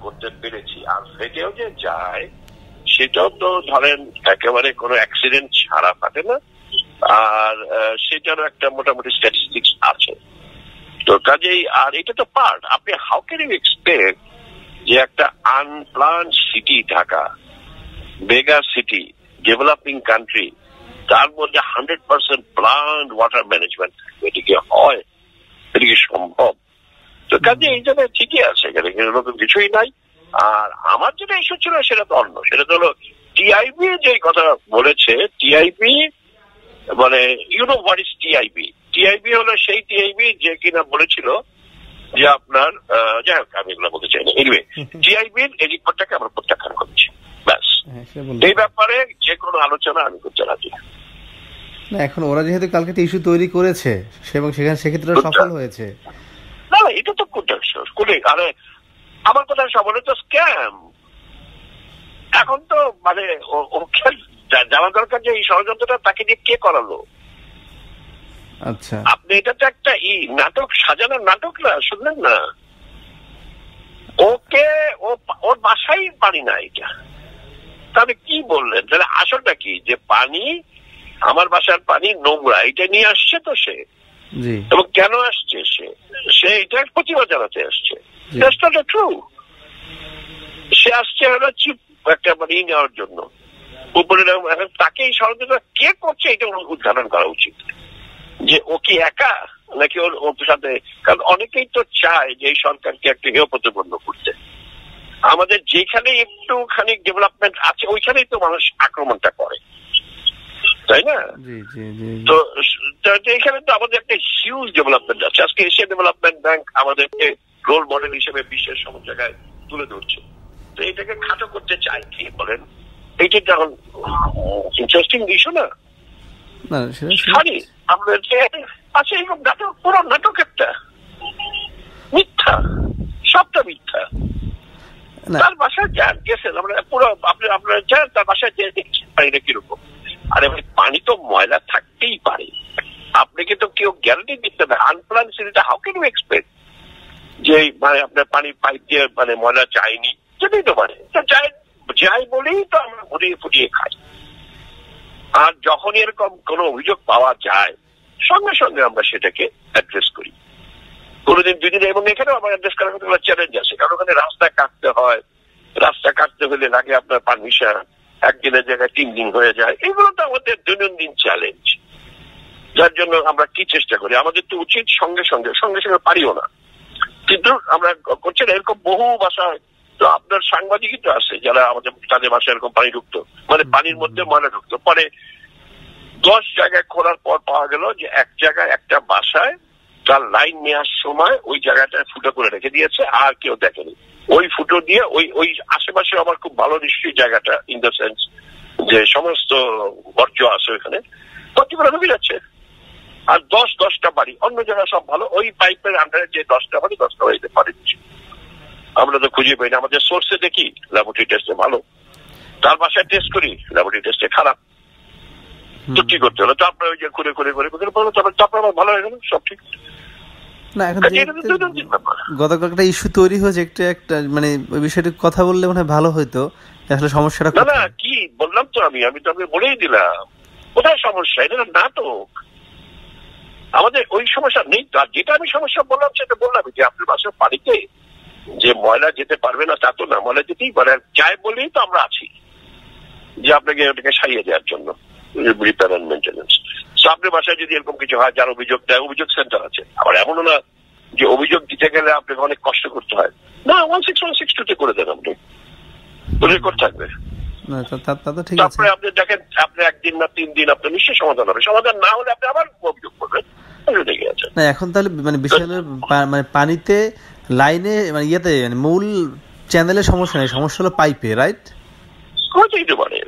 করতে পেরেছি। আর ফেটেও যে যায় সেটাও তো ধরেন একেবারে কোনো অ্যাক্সিডেন্ট ছাড়া ফাটে না, আর সেটারও একটা মোটামুটি স্ট্যাটিস্টিক্স আছে। তো কাজেই আর এটা তো পার্ট। আপনি হাউ ক্যান ইউ এক্সপেক্ট যে একটা unplanned city Dhaka, mega city, developing country, তার মধ্যে 100% প্লান ওয়াটার ম্যানেজমেন্ট, এটা কি হয়? এটা কি সম্ভব? তো কাজে এই জন্য ঠিকই আছে, এখানে নতুন কিছুই নাই। আর আমার যেটা ইস্যু ছিল সেটা তো অন্য, সেটা তো হলো টিআইবি যে কথা বলেছে। টিআইবি মানে you know what is TIB? TIB হলো সেই টিআইবি যে কিনা বলেছিল যে আপনার যাই হোক আমি এগুলো বলতে চাই না। এনিওয়ে, টিআইবির এই রিপোর্টটাকে আমরা প্রত্যাখ্যান করছি, ব্যাস। এই ব্যাপারে যে কোনো আলোচনা আমি করতে রাজি না। এখন ওরা যেহেতু কালকে ইস্যু তৈরি করেছে এবং সেক্ষেত্রে সফল হয়েছে, না এটা তো আরে আমার কথা সবলে তো স্ক্যাম। এখন তো মানে জানা দরকার যে এই ষড়যন্ত্রটা তাকে দিয়ে কে করালো। আচ্ছা, আপনি এটা তো একটা নাটক, সাজানোর নাটক না, শুনলেন না? ওকে ওর বাসায় পানি না, এটা তাহলে কি বললেন? তাহলে আসলটা কি যে পানি, আমার বাসার পানি নোংরা, এটা নিয়ে আসছে তো সে, এবং কেন আসছে সে এটার প্রতিবাদ জানাতে আসছে। ট্রু, সে আসছে হলো চিপ একটা মানে নেওয়ার জন্য উপরে। তাকে এই ষড়যন্ত্র কে করছে এটা উদ্ঘাটন করা উচিত, যে ও কি একা নাকি ওর সাথে। কারণ অনেকেই তো চায় যে এই সরকারকে একটু হেয় প্রতিপন্ন করতে। আমাদের যেখানে একটুখানি ডেভেলপমেন্ট আছে ওইখানেই তো মানুষ আক্রমণটা করে, তাই না? তো এখানে তো আমাদের একটা হিউজ ডেভেলপমেন্ট আছে। আজকে এশিয়া ডেভেলপমেন্ট ব্যাংক আমাদেরকে রোল মডেল হিসেবে বিশ্বের সব জায়গায় তুলে ধরছে। তো এটাকে খাটো করতে চাই কি বলেন? এইটা এখন ইন্টারেস্টিং ইস্যু না? আমরা আছে এরকম নাটক, পুরো নাটক একটা মিথ্যা, সবটা মিথ্যা। তার বাসায় যান, গেছেন আমরা পুরো, আপনারা যান তার বাসায় যেয়ে দেখছেন পানিটা কিরকম। আরে ভাই, পানি তো ময়লা থাকতেই পারে, আপনাকে তো কেউ গ্যারান্টি দিতে হবে। আনপ্লান সিটিটা হাউ ক্যান ইউ এক্সপেক্ট যে মানে আপনার পানি পাইপ দিয়ে মানে ময়লা যায়নি? যেতেই তো পারে, যাই বলেই তো আমরা ঘুরিয়ে ফুটিয়ে খাই। আর যখন এরকম কোনো অভিযোগ পাওয়া যায় সঙ্গে সঙ্গে আমরা সেটাকে অ্যাড্রেস করি, কোনোদিন দুদিন। এবং এখানেও আমার অ্যাড্রেস করার মতো চ্যালেঞ্জ আছে, কারণ ওখানে রাস্তা কাটতে হয়, রাস্তা কাটতে হলে লাগে আপনার পারমিশন, একদিনের জায়গায় 3 দিন হয়ে যায়। এগুলো তো আমাদের দৈনন্দিন চ্যালেঞ্জ, যার জন্য আমরা কি চেষ্টা করি, আমাদের তো উচিত সঙ্গে সঙ্গে পারিও না, কিন্তু আমরা করছি না। এরকম বহু বাসায় তো আপনার সাংবাদিকই তো আছে যারা আমাদের তাদের বাসায় এরকম পানি ঢুকতো, মানে পানির মধ্যে ময়লা ঢুকতো। পরে 10 জায়গায় খোলার পর পাওয়া গেল যে এক জায়গায় একটা বাসায় তার লাইন নেওয়ার সময় ওই জায়গাটা ফুটো করে রেখে দিয়েছে, আর কেউ দেখেনি। ওই ফুটো দিয়ে ওই আশেপাশে আমার খুব ভালো নিশ্চয়ই জায়গাটা, ইন দ্য সেন্স যে সমস্ত বর্জ্য আছে ওইখানে প্রতিগুলো ঢুকে যাচ্ছে। আর 10টা বাড়ি অন্য জায়গায় সব ভালো, ওই পাইপের আন্ডারে যে 10টা বাড়ি 10টা বাড়িতে পানি দিচ্ছে। আমরা তো খুঁজে পাই না, আমাদের সোর্সে দেখি ল্যাবরেটরি টেস্টে ভালো, তার বাসায় টেস্ট করি ল্যাবরেটরি টেস্টে খারাপ। তো কি করতে হলো? তারপরে ওই যে করে তারপরে আমার ভালো হয়ে গেল, সব ঠিক না। এখন গতকাল একটা ইস্যু তৈরি হয়েছে, একটা মানে ওই বিষয়টা কথা বললে মনে হয় ভালো হইতো। আসলে সমস্যাটা না কি বললাম তো আমি তো আপনি বলেই দিলাম কোথায় সমস্যা। এটা নাটক, আমাদের ওই সমস্যা নেই। আর যেটা আমি সমস্যা বললাম সেটা বললাম যে আপনার বাসার পানিতে যে ময়লা যেতে পারবে না তা তো না, ময়লা যেতেই পারে। চাই বলেই তো আমরা আছি যে আপনাকে ওটাকে সারিয়ে দেওয়ার জন্য রিপেয়ার এন্ড মেইনটেনেন্স। আপনার বাসায় যদি এরকম কিছু হয়, যার অভিযোগ দেয়, অভিযোগ সেন্টার আছে। আবার এমনও না যে অভিযোগ দিতে গেলে আপনাকে অনেক কষ্ট করতে হয়, না 16162 করে দেন, আপনি রেকর্ড থাকবে। তারপরে আপনি দেখেন আপনি 1 দিন না 3 দিন আপনার নিশ্চয়ই সমাধান হবে। সমাধান না হলে আপনি আবার অভিযোগ করবেন। এখন তাহলে মানে বিষয় মানে পানিতে লাইনে মানে ইয়েতে মানে মূল চ্যানেলের সমস্যা নেই, সমস্যা হলো পাইপে, রাইট? হতেই পারে।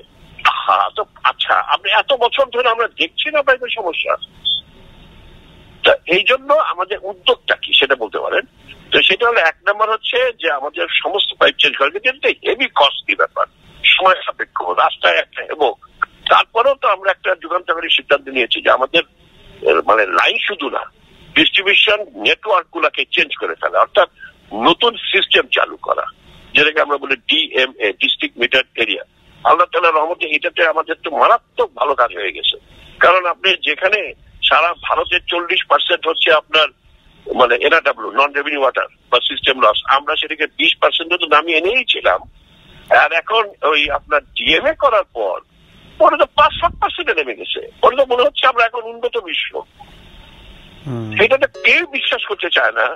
হ্যাঁ, তো আচ্ছা, আপনি এত বছর ধরে আমরা দেখছি না পাইপের সমস্যা। তা এই জন্য আমাদের উদ্যোগটা কি সেটা বলতে পারেন? তো সেটা হলো 1 নম্বর হচ্ছে যে আমাদের সমস্ত পাইপ চেঞ্জ করা, কিন্তু হেভি কস্টলি ব্যাপার, সময় সাপেক্ষ, রাস্তায় একটা এবং তারপরেও তো আমরা একটা যুগান্তকারী সিদ্ধান্ত নিয়েছি যে আমাদের মানে লাইন শুধু না, ডিস্ট্রিবিউশন নেটওয়ার্ক গুলাকে চেঞ্জ করে ফেলা, অর্থাৎ নতুন সিস্টেম চালু করা। যেটাকে আমরা বলি DMA, ডিস্ট্রিক্ট মিটার এরিয়া। আল্লাহ তাআলার রহমতে এটাতে আমাদের তো মারাত্মক ভালো কাজ হয়ে গেছে। কারণ আপনি যেখানে সারা ভারতের 40% হচ্ছে আপনার মানে NRW, নন রেভিনিউ ওয়াটার বা সিস্টেম লস, আমরা সেটাকে 20% তো নামিয়ে এনেইছিলাম। আর এখন ওই আপনার DMA করার পর পরে তো 5-7% নেমে গেছে। পরে তো মনে হচ্ছে আমরা এখন উন্নত বিশ্ব। এটাতে কেউ বিশ্বাস করতে চায় না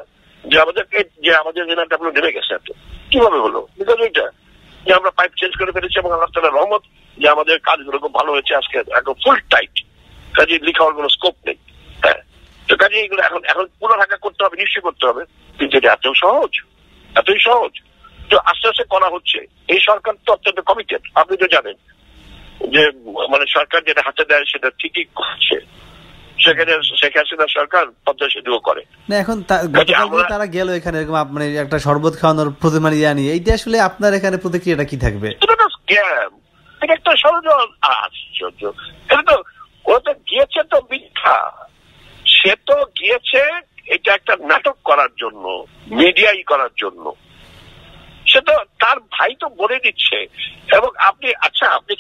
যে আমাদের NRW নেমে গেছে। এত কিভাবে হলো? বিকজ ওইটা যে আমরা পাইপ চেঞ্জ করে ফেলেছি এবং আল্লাহ তাআলার রহমত যে আমাদের কাজগুলো খুব ভালো হয়েছে। আজকে একদম ফুল টাইট, কাজে লিখা হওয়ার কোনো স্কোপ নেই। হ্যাঁ, তো কাজে এগুলো এখন পুনরাকা করতে হবে, নিশ্চয়ই করতে হবে, কিন্তু এটা এতই সহজ। তো আস্তে আস্তে করা হচ্ছে। এই সরকার তো অত্যন্ত কমিটেড, আপনি তো জানেন যে মানে সরকার যেটা হাতে দেয় সেটা ঠিকই করছে। সেখানে শেখ হাসিনা সরকার পদ্মা সেতুও করে না। এখন তারা গেল এখানে এরকম মানে একটা শরবত খাওয়ানোর প্রতিমা নিয়ে, এইটা আসলে আপনার এখানে প্রতিক্রিয়াটা কি থাকবে? এটা একটা ষড়যন্ত্র। আশ্চর্য, এটা তো ও তো গিয়েছে তো মিথ্যা, সে তো গিয়েছে এটা একটা নাটক করার জন্য, মিডিয়াই করার জন্য। সে তো তার ভাই তো বলে দিচ্ছে। এবং আপনি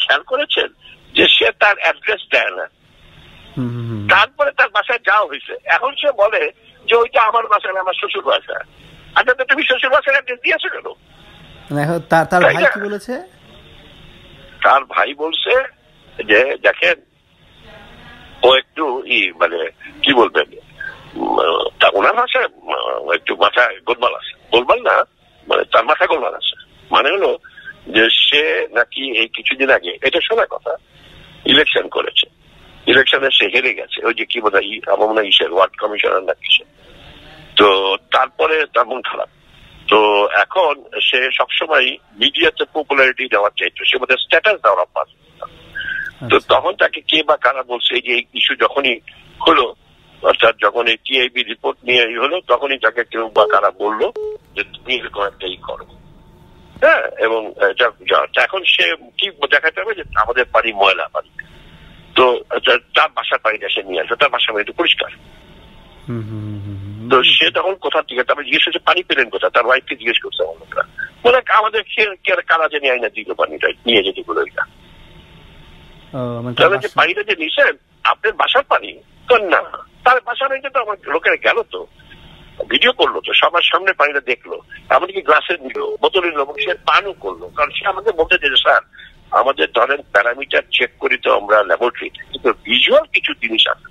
খেয়াল করেছেন যে সে তার অ্যাড্রেস দেয় না, তারপরে তার বাসায় যাওয়া হয়েছে। এখন সে বলে যে ওইটা আমার বাসা না, আমার শ্বশুর বাসা। আচ্ছা, তুমি শ্বশুর বাসার অ্যাড্রেস দিয়েছো কেন? তার ভাই কি বলেছে? তার ভাই বলছে যে দেখেন ও একটু মানে কি বলবেন, ওনার ভাষায় একটু মাথায় গোলমাল আছে। গোলমাল না, মানে তার মাথায় গোলমাল আছে। মানে হলো যে সে নাকি এই কিছুদিন আগে, এটা শোনা কথা, ইলেকশন করেছে। ইলেকশনে সে হেরে গেছে। ওই যে কি বলে আমার মনে হয় ওয়ার্ড কমিশনার না কিছু। তো তারপরে তার মন খারাপ। তো এখন সে সবসময় মিডিয়াতে পপুলারিটি দেওয়ার চাইতো, সে বোধহয় স্ট্যাটাস দেওয়ার অভ্যাস। তো তখন তাকে কে বা কারা বলছে যে এই ইস্যু যখনই হলো, অর্থাৎ যখন এই TIB রিপোর্ট নিয়ে হলো, তখনই তাকে কেউ বা কারা বললো যে তুমি এরকম একটা করো। হ্যাঁ, এবং এখন সে কি দেখাতে হবে যে আমাদের পানি ময়লা পানি, তো তার বাসার পানিটা সে নিয়ে আসবে, তার বাসার পানি একটু পরিষ্কার। তো সে তখন কোথা থেকে, তারপরে জিজ্ঞেস করছে পানি পেলেন কোথা, তার ওয়াইফকে জিজ্ঞেস করছে লোকরা, বলে আমাদের কারা যে নিয়ে দিল পানিটা নিয়ে যেতে বলে। তাহলে যে পানিটা যে নিছেন আপনার বাসার পানি তো না, তার বাসার পানিটা তো আমার লোকেরা গেল তো ভিডিও করলো, তো সবার সামনে পানিটা দেখলো, এমনকি গ্লাসে নিল, বোতলে নিল, এবং সে পানও করলো। কারণ সে আমাকে বলতে যে স্যার আমাদের ধরেন প্যারামিটার চেক করি তো আমরা ল্যাবরেটরিতে, কিন্তু ভিজুয়াল কিছু জিনিস আছে,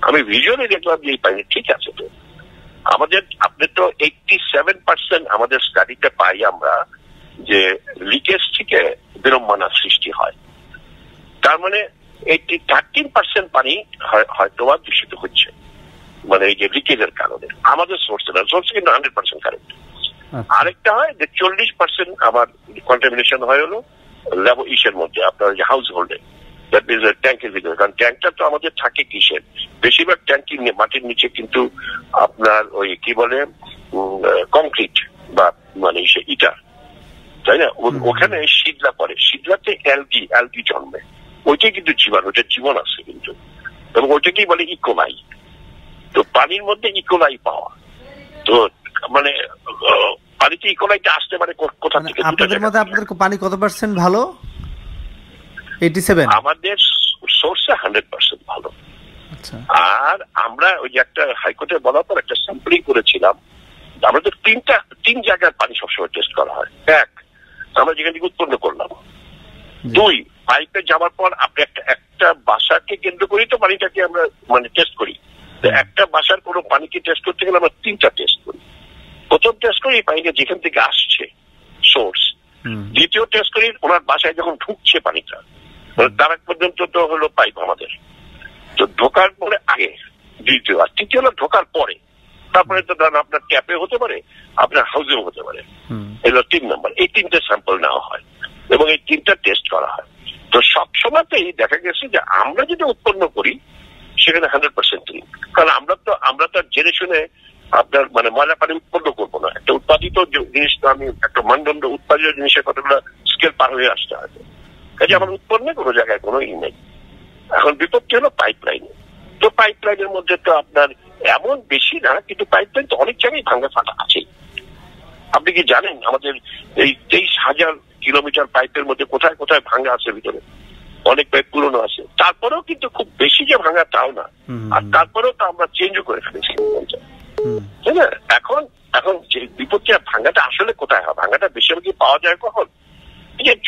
আমি ভিজুয়ালি দেখলাম যে এই পানি ঠিক আছে। তো আমাদের আপনি তো 87% আমাদের স্টাডিতে পাই আমরা যে লিকেজ থেকে বিড়ম্বনা সৃষ্টি হয়। তার মানে 13% পানি হয়তো দূষিত হচ্ছে, মানে এই যে লিকেজের কারণে আমাদের সোর্স কিন্তু 100% কারেক্ট। আরেকটা হয় যে 40% আমার কন্টামিনেশন হয় হলো ইসের মধ্যে, আপনার যে হাউস হোল্ডে, দ্যাট মিনস ট্যাঙ্কের ভিতরে। কারণ ট্যাঙ্কটা তো আমাদের থাকে কিসের, বেশিরভাগ ট্যাঙ্কি মাটির নিচে কিন্তু আপনার ওই কি বলে কংক্রিট বা মানে ইটা, তাই না? ওখানে শীতলা পড়ে, শীতলাতে অ্যালগি জন্মে, ওইটাই কিন্তু জীবাণু, ওইটার জীবন আছে কিন্তু, এবং ওইটাকেই বলে ইকোলাই। তো পানির মধ্যে ইকোলাই পাওয়া, তো মানে পানিতে ইকোলাইটা আসতে পারে কোথা থেকে? আপনাদের মধ্যে আপনাদের পানি কত পার্সেন্ট ভালো? 87? আমাদের সোর্সে 100% ভালো। আর আমরা ওই যে একটা হাইকোর্টে বলার পর একটা স্যাম্পলিং করেছিলাম, আমরা তো তিন জায়গায় পানি সবসময় টেস্ট করা হয়। এক, আমরা যেখান থেকে উৎপন্ন করলাম। দুই, পাইপে যাওয়ার পর আপনি একটা বাসাকে কেন্দ্র করি তো পানিটাকে আমরা মানে টেস্ট করি। একটা বাসার কোনো পানিকে টেস্ট করতে গেলে আমরা 3টা টেস্ট করি। প্রথম টেস্ট করি পানিটা যেখান থেকে আসছে সোর্স, দ্বিতীয় টেস্ট করি ওনার বাসায় যখন ঢুকছে পানিটা, তার আগ পর্যন্ত তো হলো পাইপ আমাদের, তো ঢোকার পরে আগে দ্বিতীয়, আর তৃতীয় হলো ঢোকার পরে। তারপরে তো ধরেন আপনার ট্যাপে হতে পারে, আপনার হাউসেও হতে পারে, এগুলো 3 নম্বর। এই 3টে স্যাম্পল নেওয়া হয় এবং এই 3টা টেস্ট করা হয়। তো সবসময়তেই দেখা গেছে যে আমরা যেটা উৎপন্ন করি সেখানে 100% ক্লিন। কারণ আমরা তো জেনে শুনে আপনার মানে ময়লা পানি উৎপন্ন করবো না। একটা উৎপাদিত জিনিস তো আমি একটা মানদণ্ড উৎপাদিত জিনিসের কতগুলো স্কেল পার হয়ে আসতে হবে, কাজে আমার উৎপন্নে কোনো জায়গায় কোনো নেই। এখন বিপত্তি হলো পাইপ লাইনে। তো পাইপ লাইনের মধ্যে তো আপনার এমন বেশি না, কিন্তু পাইপ লাইন তো অনেক জায়গায় ভাঙা ফাটা আছেই। আপনি কি জানেন আমাদের এই 23,000 কিলোমিটার পাইপের মধ্যে কোথায় কোথায় ভাঙা আছে ভিতরে? অনেক পাইপ পুরনো আছে, তারপরেও কিন্তু খুব বেশি যে ভাঙা তাও না, আর তারপরেও তো আমরা চেঞ্জও করে ফেলেছি, তাই না? এখন এখন যে বিপত্তি ভাঙাটা আসলে কোথায় হয়? ভাঙাটা বেশিরভাগই পাওয়া যায় কখন?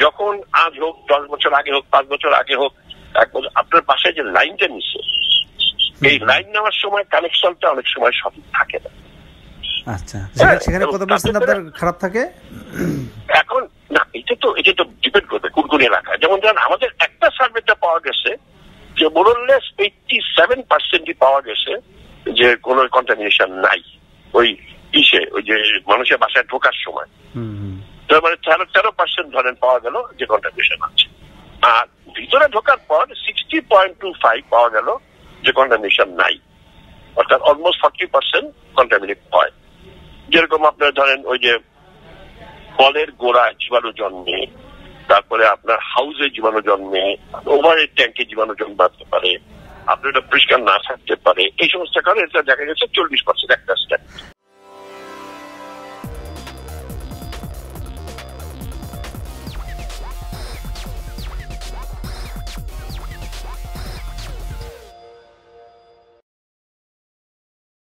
যখন আজ হোক, 10 বছর আগে হোক, 5 বছর আগে হোক, আপনার বাসায় যে লাইনটা নিচ্ছে, এই লাইন নেওয়ার সময় কানেকশনটা অনেক সময় সঠিক থাকে না। আচ্ছা, সেখানে কত পার্সেন্ট আপনার খারাপ থাকে? এখন না, এটা তো ডিপেন্ড করবে কোন কোন এলাকায়। যেমন ধরেন আমাদের একটা সার্ভেটা পাওয়া গেছে যে মোরলেস 87% পাওয়া গেছে যে কোনো কন্টামিনেশন নাই ওই ওই যে মানুষের বাসায় ঢোকার সময়। তার মানে 13% ধরেন পাওয়া গেল যে কন্টামিনেশন আছে, আর ভিতরে ঢোকার পর 60.25 পাওয়া গেল যে কন্টামিনেশন নাই, অর্থাৎ অলমোস্ট 40% কন্টামিনেট হয়। যেরকম আপনার ধরেন ওই যে কলের গোড়ায় জীবাণু জন্মে, তারপরে আপনার হাউসে জীবাণু জন্মে, ওভারের ট্যাঙ্কে জীবাণু জন্মাতে পারে, আপনার এটা পরিষ্কার না থাকতে পারে, এই সমস্ত কারণে এটা দেখা গেছে 40% একটা স্ট্যাট।